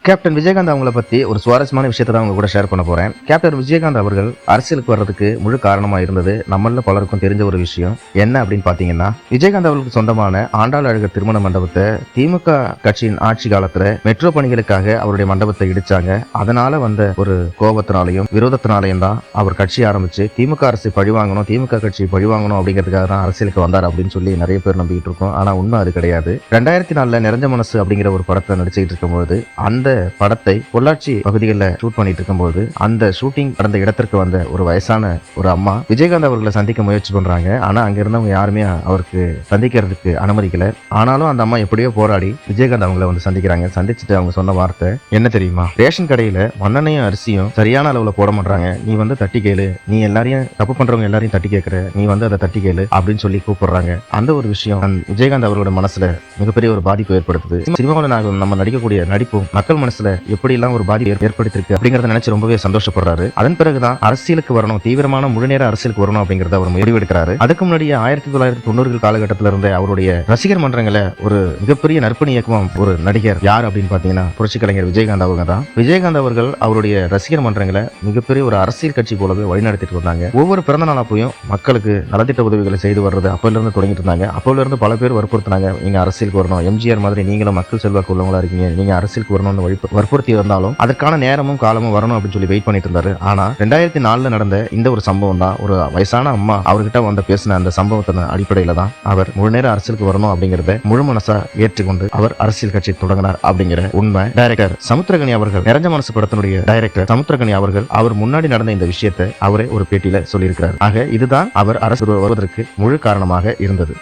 Captain Vijayakanth அவங்கள பத்தி ஒரு சுவாரஸ்யமான விஷயத்தை தான் உங்க கூட ஷேர் பண்ண போறேன். கேப்டன் விஜயகாந்த் அவர்கள் அரசியலுக்கு வர்றதுக்கு முழு காரணமா இருந்தது நம்மள பலருக்கும் தெரிஞ்ச ஒரு விஷயம் என்ன அப்படின்னு பாத்தீங்கன்னா, விஜயகாந்த் அவர்களுக்கு சொந்தமான ஆண்டாள் அழகர் திருமண மண்டபத்தை திமுக கட்சியின் ஆட்சி காலத்துல மெட்ரோ பணிகளுக்காக அவருடைய மண்டபத்தை இடிச்சாங்க. அதனால வந்த ஒரு கோபத்தினாலையும் விரோதத்தினாலையும் தான் அவர் கட்சி ஆரம்பிச்சு திமுக அரசு பழிவாங்கணும், திமுக கட்சி பழிவாங்கணும் அப்படிங்கிறதுக்காக தான் அரசியலுக்கு வந்தார் அப்படின்னு சொல்லி நிறைய பேர் நம்பிக்கிட்டு இருக்கோம். ஆனா உண்மை அது கிடையாது. 2004 நிறைஞ்ச மனசு அப்படிங்கிற ஒரு படத்தை நடிச்சுக்கிட்டு இருக்கும்போது அந்த படத்தை பொள்ளாச்சி பகுதிகளில் ஷூட் பண்ணிட்டு இருக்கும்போது அந்த ஷூட்டிங் நடந்த இடத்திற்கு வந்த ஒரு வயசான ஒரு அம்மா விஜயகாந்த் அவர்களை சந்திக்க முயற்சி பண்றாங்க. ஆனா அங்க இருந்தவங்க யாருமே அவருக்கு சந்திக்கிறதுக்கு அனுமதிக்கல. ஆனாலும் அந்த அம்மா எப்படியோ போராடி விஜயகாந்த் அவங்களை வந்து சந்திக்கிறாங்க. சந்திச்சுட்டு அவங்க சொன்ன வார்த்தை என்ன தெரியுமா? ரேஷன் கடையில மண்ணெண்ணையும் அரிசியும் சரியான அளவுல போட மாட்டாங்க, நீ வந்து தட்டி கேளு, நீ எல்லாரையும் தப்பு பண்றவங்க எல்லாரையும் தட்டி கேட்கிற, நீ வந்து அதை தட்டி கேளு அப்படின்னு சொல்லி கூப்பிடுறாங்க. அந்த ஒரு விஷயம் விஜயகாந்த் அவரோட மனசுல மிகப்பெரிய ஒரு பாதிப்பு ஏற்படுத்துது. சினிமாவில் நம்ம நடிக்கக்கூடிய நடிப்பும் மக்கள் மனசுல எப்படி எல்லாம் ஒரு பாதிப்பு ஏற்படுத்திருக்கு அப்படிங்கறத நினைச்சு ரொம்பவே சந்தோஷப்படுறாரு. அதன் பிறகுதான் அரசியலுக்கு வரணும், தீவிரமான முழுநேர அரசியலுக்கு வரணும் அப்படிங்கறத அவர் முடிவெடுக்கிறாரு. அதுக்கு முன்னாடியே 1990 காலகட்டத்தில இருந்த அவருடைய ரசிகர் மன்றங்களை ஒரு மிகப்பெரிய நற்பணி இயக்கமும் ஒரு நடிகர் யார் அப்படின்னு பாத்தீங்கன்னா புரட்சி கலைஞர் விஜயகாந்த் அவங்க தான். விஜயகாந்த் அவர்கள் அவருடைய ரசிகர் மன்றங்களை மிகப்பெரிய ஒரு அரசியல் கட்சி போலவே வழிநடத்திட்டு வந்தாங்க. ஒவ்வொரு பிறந்த நாள் அப்பயும் மக்களுக்கு நலத்திட்ட உதவிகளை செய்து வர்றது அப்பல இருந்து தொடங்கிட்டு இருந்தாங்க. அப்பல இருந்து பல பேர் வற்புறுத்தினாங்க, நீங்க அரசியலுக்கு வரணும், எம்ஜிஆர் மாதிரி நீங்களும் மக்கள் செல்வாக்கு உள்ளவங்களா இருக்கீங்க, நீங்க அரசியலுக்கு வரணும்னு வற்புறுத்தி வந்தாலும் அதற்கான நேரமும் காலமும் வரணும் அப்படின்னு சொல்லி வெயிட் பண்ணிட்டு இருந்தாரு. ஆனா 2004 நடந்த இந்த ஒரு சம்பவம் தான், ஒரு வயசான அம்மா அவர்கிட்ட வந்து பேசின அந்த சம்பவத்தின் அடிப்படையில தான் அவர் முழுநேர அரசியலுக்கு வரணும் அப்படிங்கறத முழு மனசா ஏற்றுக்கொண்டு அவர் அரசியல் கட்சி தொடங்கினார் அப்படிங்கிற உண்மை டைரக்டர் சமுத்திரகனி அவர்கள், நிறைஞ்ச மனசு படத்தினுடைய டைரக்டர் சமுத்திரகனி அவர்கள் அவர் முன்னாடி நடந்த இந்த விஷயத்தை அவரே ஒரு பேட்டியில சொல்லியிருக்கிறார். ஆக இதுதான் அவர் அரசு வருவதற்கு முழு காரணமாக இருந்தது.